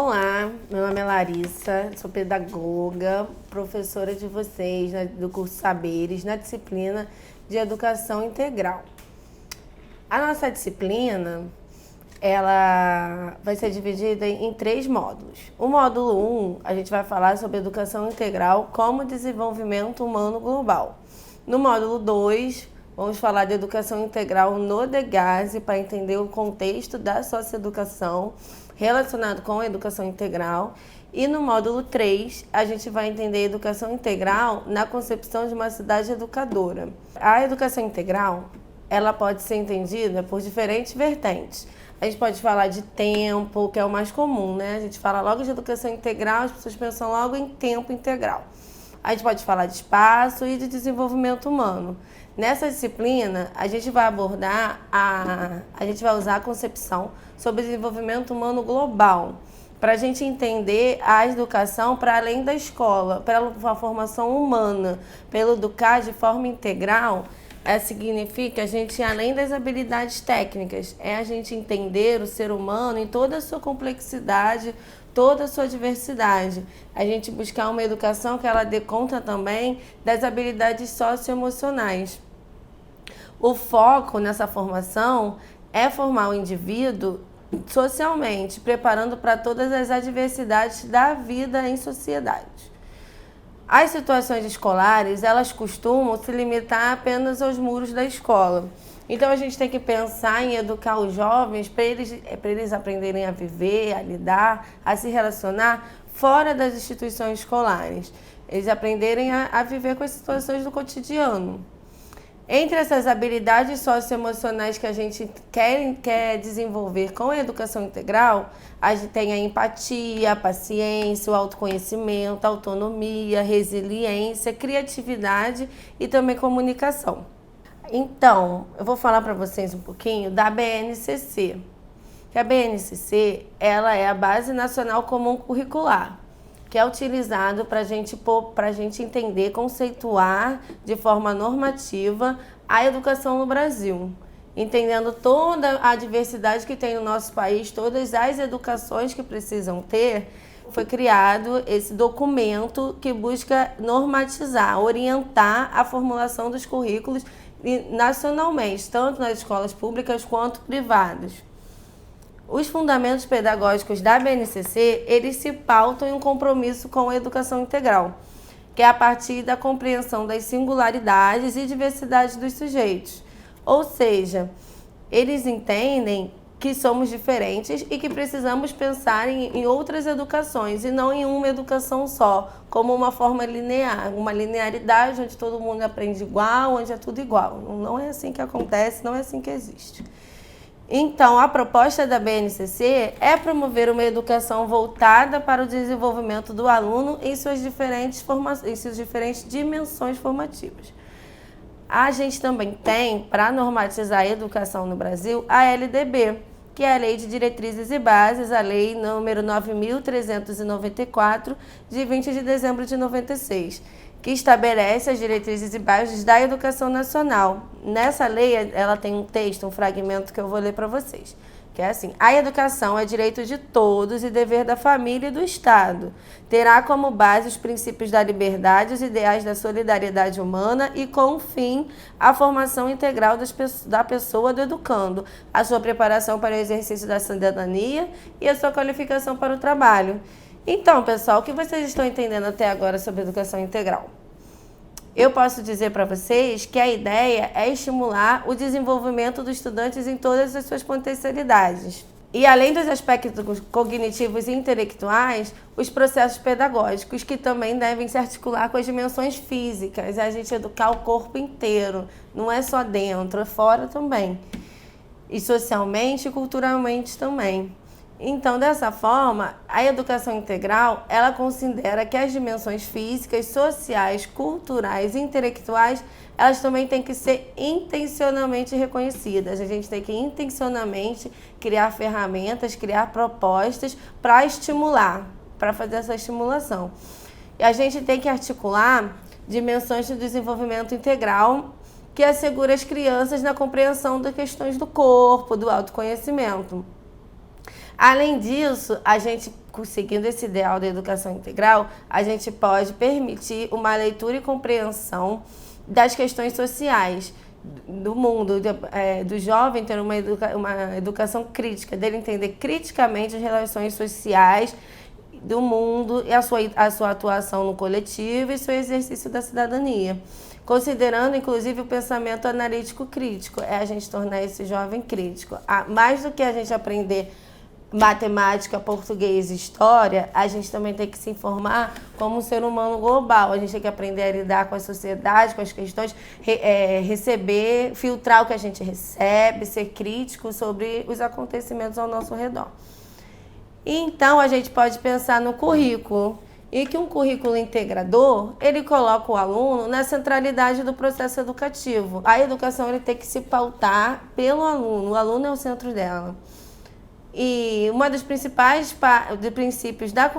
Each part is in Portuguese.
Olá, meu nome é Larissa, sou pedagoga, professora de vocês do curso Saberes, na disciplina de Educação Integral. A nossa disciplina, ela vai ser dividida em 3 módulos. O módulo 1, a gente vai falar sobre Educação Integral como desenvolvimento humano global. No módulo 2, vamos falar de Educação Integral no DEGASE para entender o contexto da socioeducação relacionado com a educação integral. E no módulo 3, a gente vai entender a educação integral na concepção de uma cidade educadora. A educação integral, ela pode ser entendida por diferentes vertentes. A gente pode falar de tempo, que é o mais comum, né? A gente fala logo de educação integral, as pessoas pensam logo em tempo integral. A gente pode falar de espaço e de desenvolvimento humano. Nessa disciplina, a gente vai abordar, a gente vai usar a concepção sobre desenvolvimento humano global, para a gente entender a educação para além da escola, pela formação humana, pelo educar de forma integral. Significa a gente ir além das habilidades técnicas, é a gente entender o ser humano em toda a sua complexidade, toda a sua diversidade. A gente buscar uma educação que ela dê conta também das habilidades socioemocionais. O foco nessa formação é formar o indivíduo socialmente, preparando para todas as adversidades da vida em sociedade. As situações escolares, elas costumam se limitar apenas aos muros da escola. Então, a gente tem que pensar em educar os jovens para eles aprenderem a viver, a lidar, a se relacionar fora das instituições escolares. Eles aprenderem a viver com as situações do cotidiano. Entre essas habilidades socioemocionais que a gente quer desenvolver com a educação integral, a gente tem a empatia, a paciência, o autoconhecimento, a autonomia, resiliência, criatividade e também comunicação. Então, eu vou falar para vocês um pouquinho da BNCC. Que a BNCC, ela é a Base Nacional Comum Curricular, que é utilizado para a gente entender, conceituar de forma normativa a educação no Brasil, entendendo toda a diversidade que tem no nosso país, todas as educações que precisam ter. Foi criado esse documento que busca normatizar, orientar a formulação dos currículos nacionalmente, tanto nas escolas públicas quanto privadas. Os fundamentos pedagógicos da BNCC, eles se pautam em um compromisso com a educação integral, que é a partir da compreensão das singularidades e diversidades dos sujeitos. Ou seja, eles entendem que somos diferentes e que precisamos pensar em outras educações e não em uma educação só, como uma forma linear, uma linearidade onde todo mundo aprende igual, onde é tudo igual. Não é assim que acontece, não é assim que existe. Então, a proposta da BNCC é promover uma educação voltada para o desenvolvimento do aluno em suas diferentes dimensões formativas. A gente também tem, para normatizar a educação no Brasil, a LDB, que é a Lei de Diretrizes e Bases, a Lei número 9.394, de 20 de dezembro de 96, que estabelece as diretrizes e bases da educação nacional. Nessa lei, ela tem um texto, um fragmento que eu vou ler para vocês, que é assim: a educação é direito de todos e dever da família e do Estado. Terá como base os princípios da liberdade, os ideais da solidariedade humana e, com o fim, a formação integral da pessoa do educando, a sua preparação para o exercício da cidadania e a sua qualificação para o trabalho. Então, pessoal, o que vocês estão entendendo até agora sobre educação integral? Eu posso dizer para vocês que a ideia é estimular o desenvolvimento dos estudantes em todas as suas potencialidades. E além dos aspectos cognitivos e intelectuais, os processos pedagógicos, que também devem se articular com as dimensões físicas, a gente educar o corpo inteiro, não é só dentro, é fora também. E socialmente e culturalmente também. Então, dessa forma, a educação integral, ela considera que as dimensões físicas, sociais, culturais e intelectuais, elas também têm que ser intencionalmente reconhecidas. A gente tem que intencionalmente criar ferramentas, criar propostas para estimular, para fazer essa estimulação. E a gente tem que articular dimensões de desenvolvimento integral que assegura as crianças na compreensão das questões do corpo, do autoconhecimento. Além disso, a gente, seguindo esse ideal da educação integral, a gente pode permitir uma leitura e compreensão das questões sociais do mundo, do jovem ter uma educação crítica, dele entender criticamente as relações sociais do mundo e a sua atuação no coletivo e seu exercício da cidadania. Considerando, inclusive, o pensamento analítico crítico, é a gente tornar esse jovem crítico. Mais do que a gente aprender matemática, português e história, a gente também tem que se informar como um ser humano global. A gente tem que aprender a lidar com a sociedade, com as questões, receber, filtrar o que a gente recebe, ser crítico sobre os acontecimentos ao nosso redor. Então, a gente pode pensar no currículo, e que um currículo integrador, ele coloca o aluno na centralidade do processo educativo. A educação ele tem que se pautar pelo aluno, o aluno é o centro dela. E uma dos principais princípios da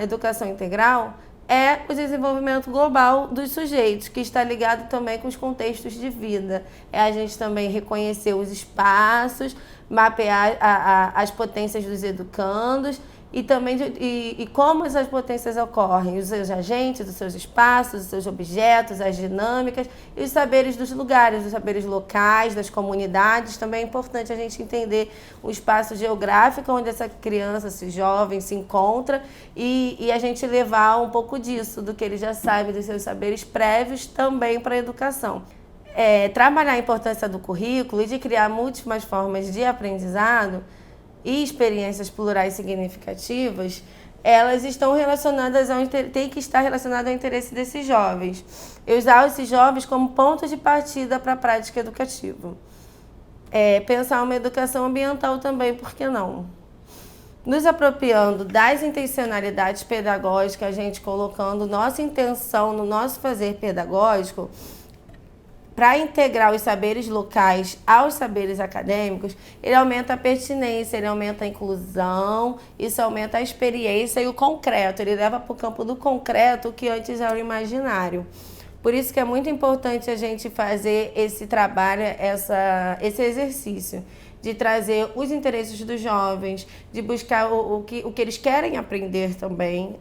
educação integral é o desenvolvimento global dos sujeitos, que está ligado também com os contextos de vida. É a gente também reconhecer os espaços, mapear as potências dos educandos e também como essas potências ocorrem, os seus agentes, os seus espaços, os seus objetos, as dinâmicas e os saberes dos lugares, os saberes locais, das comunidades. Também é importante a gente entender o espaço geográfico onde essa criança, esse jovem se encontra e a gente levar um pouco disso, do que ele já sabe, dos seus saberes prévios também para a educação. Trabalhar a importância do currículo e de criar múltiplas formas de aprendizado e experiências plurais significativas, elas estão relacionadas tem que estar relacionada ao interesse desses jovens. E usar esses jovens como ponto de partida para a prática educativa. Pensar uma educação ambiental também, por que não? Nos apropriando das intencionalidades pedagógicas, a gente colocando nossa intenção no nosso fazer pedagógico, para integrar os saberes locais aos saberes acadêmicos, ele aumenta a pertinência, ele aumenta a inclusão, isso aumenta a experiência e o concreto, ele leva para o campo do concreto o que antes era o imaginário. Por isso que é muito importante a gente fazer esse trabalho, esse exercício, de trazer os interesses dos jovens, de buscar o que eles querem aprender também.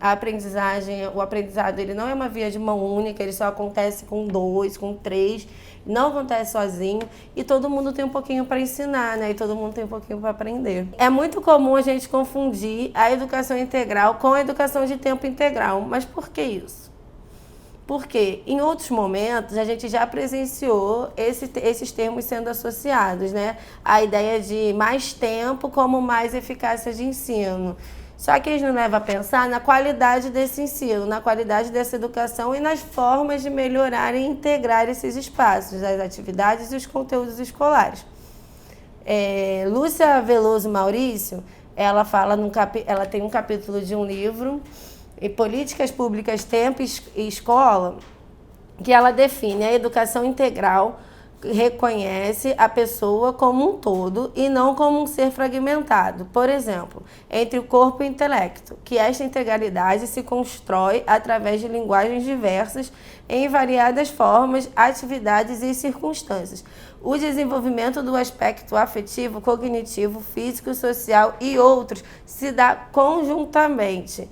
O aprendizado ele não é uma via de mão única, ele só acontece com 2, com 3, não acontece sozinho e todo mundo tem um pouquinho para ensinar, né? E todo mundo tem um pouquinho para aprender. É muito comum a gente confundir a educação integral com a educação de tempo integral, mas por que isso? Porque em outros momentos a gente já presenciou esses termos sendo associados, né? A ideia de mais tempo como mais eficácia de ensino. Só que eles não levam a pensar na qualidade desse ensino, na qualidade dessa educação e nas formas de melhorar e integrar esses espaços, as atividades e os conteúdos escolares. Lúcia Veloso Maurício, ela tem um capítulo de um livro, Políticas Públicas, Tempo e Escola, que ela define a educação integral, reconhece a pessoa como um todo e não como um ser fragmentado. Por exemplo, entre o corpo e o intelecto, que esta integralidade se constrói através de linguagens diversas em variadas formas, atividades e circunstâncias. O desenvolvimento do aspecto afetivo, cognitivo, físico, social e outros se dá conjuntamente.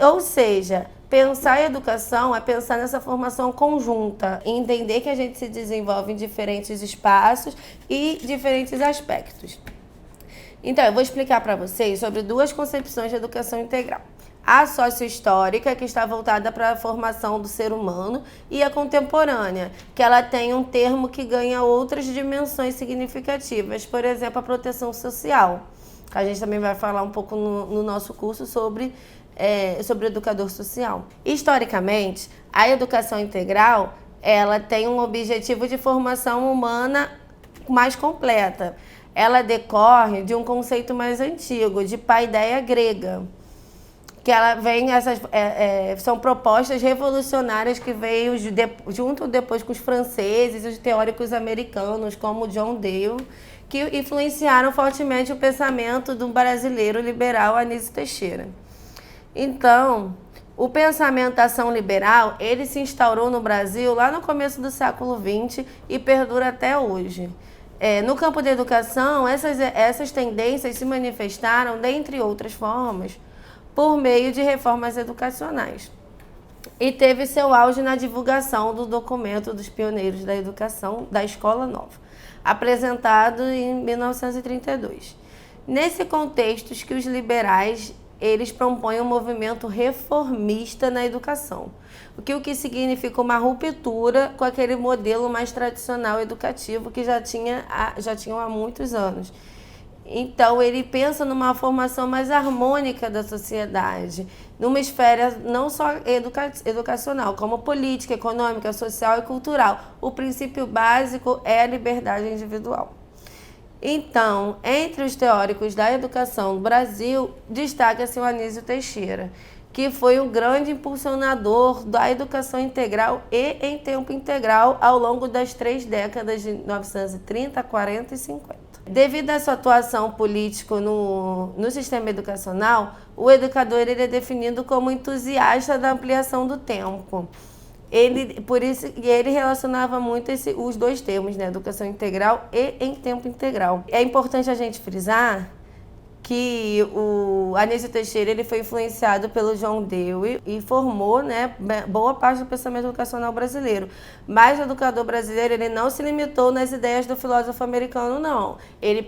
Ou seja, pensar em educação é pensar nessa formação conjunta, entender que a gente se desenvolve em diferentes espaços e diferentes aspectos. Então, eu vou explicar para vocês sobre 2 concepções de educação integral. A sociohistórica, que está voltada para a formação do ser humano, e a contemporânea, que ela tem um termo que ganha outras dimensões significativas, por exemplo, a proteção social. A gente também vai falar um pouco no nosso curso sobre educador social. Historicamente, a educação integral ela tem um objetivo de formação humana mais completa. Ela decorre de um conceito mais antigo, de paideia grega, que ela vem são propostas revolucionárias que veio junto depois com os franceses e os teóricos americanos, como John Dewey, que influenciaram fortemente o pensamento do brasileiro liberal Anísio Teixeira. Então, o pensamento da ação liberal, ele se instaurou no Brasil lá no começo do século XX e perdura até hoje. No campo da educação, essas tendências se manifestaram, dentre outras formas, por meio de reformas educacionais. E teve seu auge na divulgação do documento dos pioneiros da educação da Escola Nova, apresentado em 1932. Nesse contexto que os liberais eles propõem um movimento reformista na educação, o que significa uma ruptura com aquele modelo mais tradicional educativo que já tinham há muitos anos. Então, ele pensa numa formação mais harmônica da sociedade, numa esfera não só educacional, como política, econômica, social e cultural. O princípio básico é a liberdade individual. Então, entre os teóricos da educação do Brasil, destaca-se o Anísio Teixeira, que foi um grande impulsionador da educação integral e em tempo integral ao longo das 3 décadas de 1930, 40 e 50. Devido à sua atuação política no sistema educacional, o educador ele é definido como entusiasta da ampliação do tempo. Por isso, ele relacionava muito os dois termos, né? Educação integral e em tempo integral. É importante a gente frisar que o Anísio Teixeira ele foi influenciado pelo John Dewey e formou, né, boa parte do pensamento educacional brasileiro. Mas o educador brasileiro ele não se limitou nas ideias do filósofo americano, não. Ele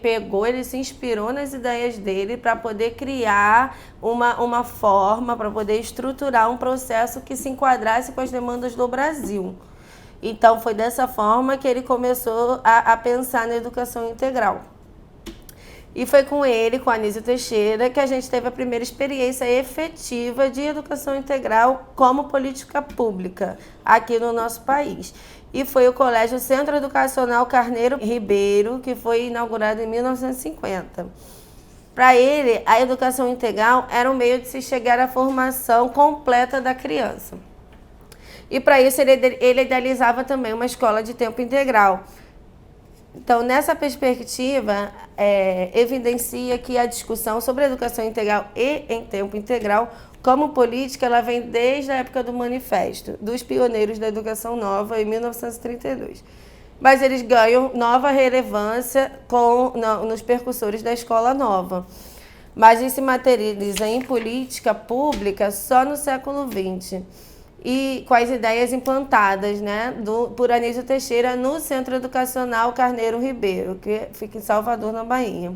se inspirou nas ideias dele para poder criar uma forma, para poder estruturar um processo que se enquadrasse com as demandas do Brasil. Então, foi dessa forma que ele começou a pensar na educação integral. E foi com ele, com Anísio Teixeira, que a gente teve a primeira experiência efetiva de educação integral como política pública aqui no nosso país. E foi o Colégio Centro Educacional Carneiro Ribeiro, que foi inaugurado em 1950. Para ele, a educação integral era um meio de se chegar à formação completa da criança. E para isso ele idealizava também uma escola de tempo integral. Então, nessa perspectiva, evidencia que a discussão sobre a educação integral e em tempo integral, como política, ela vem desde a época do Manifesto, dos pioneiros da educação nova, em 1932. Mas eles ganham nova relevância nos percussores da escola nova. Mas isso se materializa em política pública só no século XX. E com as ideias implantadas, né, por Anísio Teixeira no Centro Educacional Carneiro Ribeiro, que fica em Salvador, na Bahia.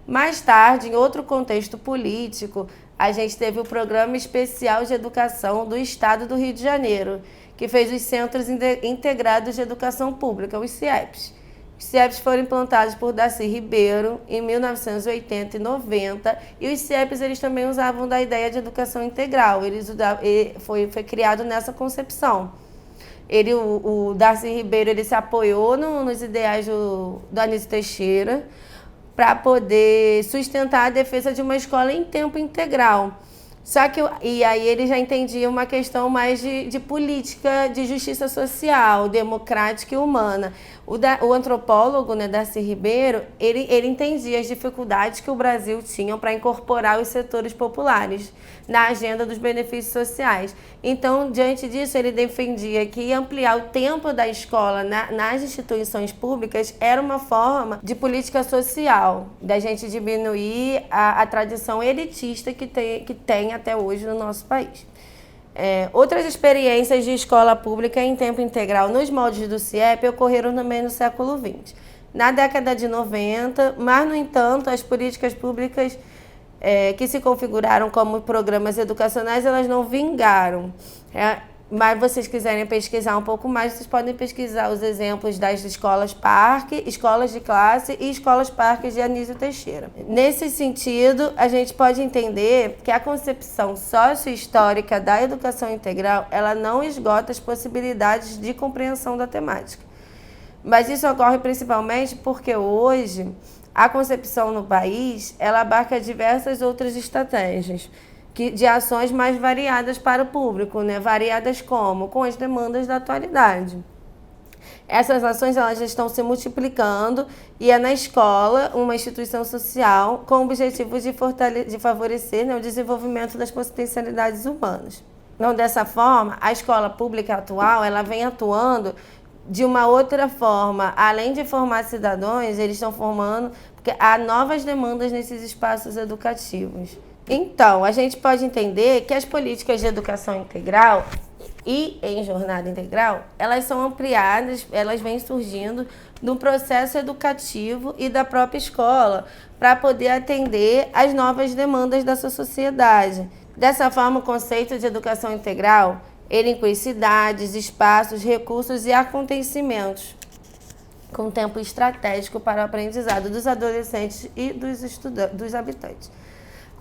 Mais tarde, em outro contexto político, a gente teve o Programa Especial de Educação do Estado do Rio de Janeiro, que fez os Centros Integrados de Educação Pública, os CIEPs. Os CIEPs foram implantados por Darcy Ribeiro em 1980 e 90 e os CIEPs eles também usavam da ideia de educação integral. Foi criado nessa concepção. O Darcy Ribeiro ele se apoiou nos ideais do Anísio Teixeira para poder sustentar a defesa de uma escola em tempo integral. E aí ele já entendia uma questão mais de política, de justiça social, democrática e humana. O antropólogo, né, Darcy Ribeiro, ele entendia as dificuldades que o Brasil tinha para incorporar os setores populares na agenda dos benefícios sociais. Então, diante disso, ele defendia que ampliar o tempo da escola nas instituições públicas era uma forma de política social, da gente diminuir a tradição elitista que tem até hoje no nosso país. Outras experiências de escola pública em tempo integral nos moldes do CIEP ocorreram também no século XX. Na década de 90, mas, no entanto, as políticas públicas que se configuraram como programas educacionais, elas não vingaram. Mas vocês quiserem pesquisar um pouco mais, vocês podem pesquisar os exemplos das escolas parque, escolas de classe e escolas parques de Anísio Teixeira. Nesse sentido, a gente pode entender que a concepção sócio-histórica da educação integral, ela não esgota as possibilidades de compreensão da temática. Mas isso ocorre principalmente porque hoje a concepção no país, ela abarca diversas outras estratégias de ações mais variadas para o público, né? Variadas como? Com as demandas da atualidade. Essas ações elas já estão se multiplicando e é na escola uma instituição social com o objetivo de favorecer, né, o desenvolvimento das potencialidades humanas. Então, dessa forma, a escola pública atual ela vem atuando de uma outra forma, além de formar cidadãos, eles estão formando, porque há novas demandas nesses espaços educativos. Então, a gente pode entender que as políticas de educação integral e em jornada integral, elas são ampliadas, elas vêm surgindo do processo educativo e da própria escola, para poder atender às novas demandas da sua sociedade. Dessa forma, o conceito de educação integral, ele inclui cidades, espaços, recursos e acontecimentos com tempo estratégico para o aprendizado dos adolescentes e dos habitantes.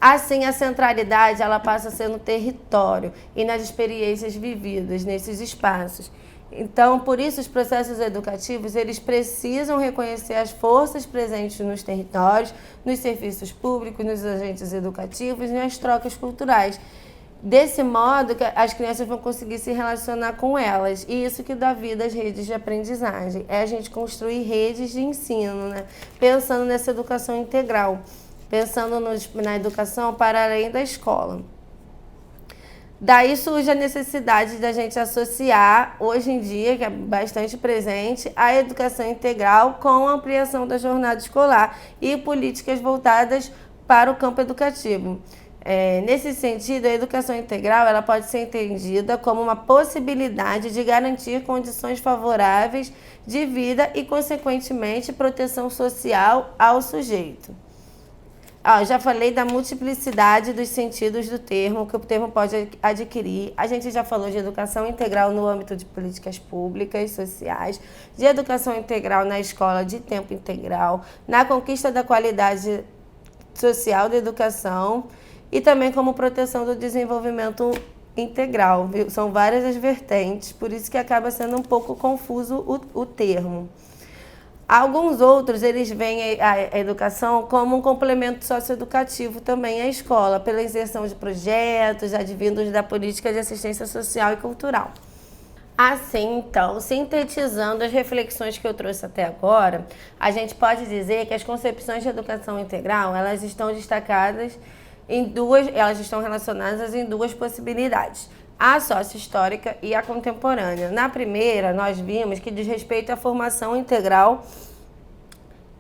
Assim, a centralidade ela passa a ser no território e nas experiências vividas nesses espaços. Então, por isso, os processos educativos eles precisam reconhecer as forças presentes nos territórios, nos serviços públicos, nos agentes educativos e nas trocas culturais. Desse modo, as crianças vão conseguir se relacionar com elas. E isso que dá vida às redes de aprendizagem. É a gente construir redes de ensino, né? Pensando nessa educação integral. Pensando na educação para além da escola. Daí surge a necessidade da gente associar, hoje em dia, que é bastante presente, a educação integral com a ampliação da jornada escolar e políticas voltadas para o campo educativo. Nesse sentido, a educação integral ela pode ser entendida como uma possibilidade de garantir condições favoráveis de vida e, consequentemente, proteção social ao sujeito. Já falei da multiplicidade dos sentidos do termo, que o termo pode adquirir. A gente já falou de educação integral no âmbito de políticas públicas, sociais, de educação integral na escola de tempo integral, na conquista da qualidade social da educação e também como proteção do desenvolvimento integral. Viu? São várias as vertentes, por isso que acaba sendo um pouco confuso o termo. Alguns outros, eles veem a educação como um complemento socioeducativo também à escola, pela inserção de projetos advindos da política de assistência social e cultural. Assim, então, sintetizando as reflexões que eu trouxe até agora, a gente pode dizer que as concepções de educação integral, elas estão destacadas elas estão relacionadas em duas possibilidades. A sócio-histórica e a contemporânea. Na primeira, nós vimos que diz respeito à formação integral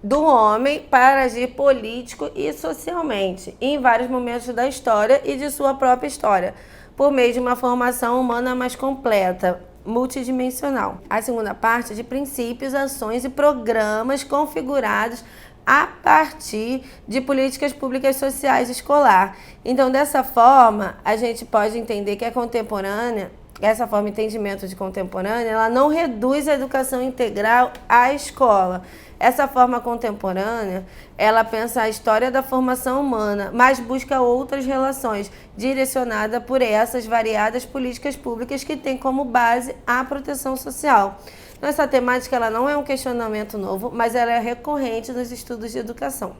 do homem para agir político e socialmente, em vários momentos da história e de sua própria história, por meio de uma formação humana mais completa, multidimensional. A segunda parte de princípios, ações e programas configurados a partir de políticas públicas sociais escolar. Então, dessa forma, a gente pode entender que a contemporânea, essa forma de entendimento de contemporânea, ela não reduz a educação integral à escola. Essa forma contemporânea, ela pensa a história da formação humana, mas busca outras relações, direcionada por essas variadas políticas públicas que têm como base a proteção social. Então, essa temática ela não é um questionamento novo, mas ela é recorrente nos estudos de educação.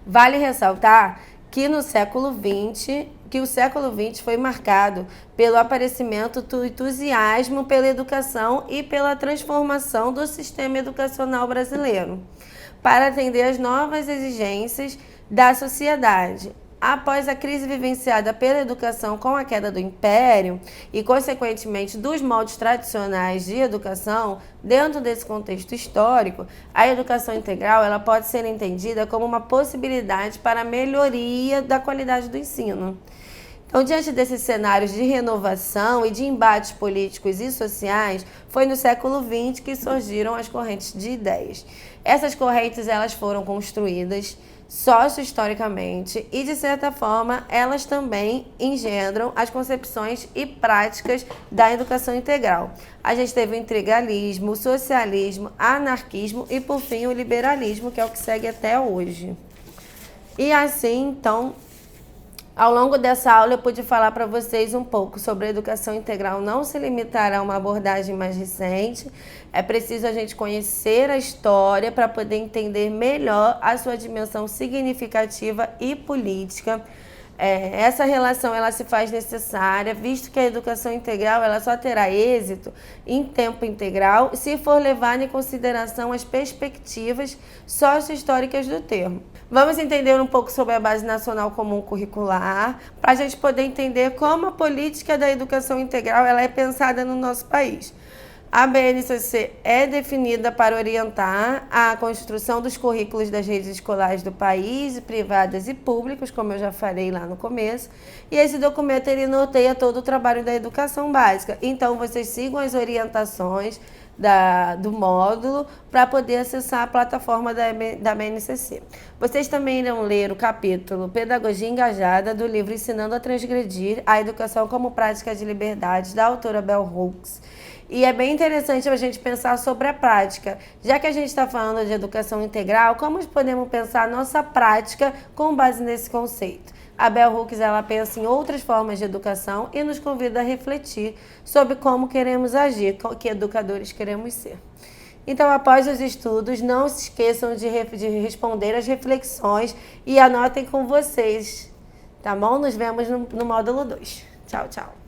Vale ressaltar que o século XX foi marcado pelo aparecimento do entusiasmo pela educação e pela transformação do sistema educacional brasileiro, para atender às novas exigências da sociedade. Após a crise vivenciada pela educação com a queda do Império e, consequentemente, dos moldes tradicionais de educação, dentro desse contexto histórico, a educação integral ela pode ser entendida como uma possibilidade para a melhoria da qualidade do ensino. Então, diante desses cenários de renovação e de embates políticos e sociais, foi no século XX que surgiram as correntes de ideias. Essas correntes elas foram construídas socio-historicamente e, de certa forma, elas também engendram as concepções e práticas da educação integral. A gente teve o integralismo, o socialismo, anarquismo e, por fim, o liberalismo, que é o que segue até hoje. E assim, então, ao longo dessa aula eu pude falar para vocês um pouco sobre a educação integral não se limitar a uma abordagem mais recente. É preciso a gente conhecer a história para poder entender melhor a sua dimensão significativa e política. Essa relação ela se faz necessária, visto que a educação integral ela só terá êxito em tempo integral se for levada em consideração as perspectivas socio-históricas do termo. Vamos entender um pouco sobre a Base Nacional Comum Curricular, para a gente poder entender como a política da educação integral ela é pensada no nosso país. A BNCC é definida para orientar a construção dos currículos das redes escolares do país, privadas e públicas, como eu já falei lá no começo. E esse documento ele norteia todo o trabalho da educação básica. Então, vocês sigam as orientações do módulo para poder acessar a plataforma da BNCC. Vocês também irão ler o capítulo Pedagogia Engajada do livro Ensinando a Transgredir, a Educação como Prática de Liberdade, da autora Bell Hooks. E é bem interessante a gente pensar sobre a prática. Já que a gente está falando de educação integral, como podemos pensar a nossa prática com base nesse conceito? A Bell Hooks ela pensa em outras formas de educação e nos convida a refletir sobre como queremos agir, que educadores queremos ser. Então, após os estudos, não se esqueçam de responder as reflexões e anotem com vocês, tá bom? Nos vemos no módulo 2. Tchau, tchau.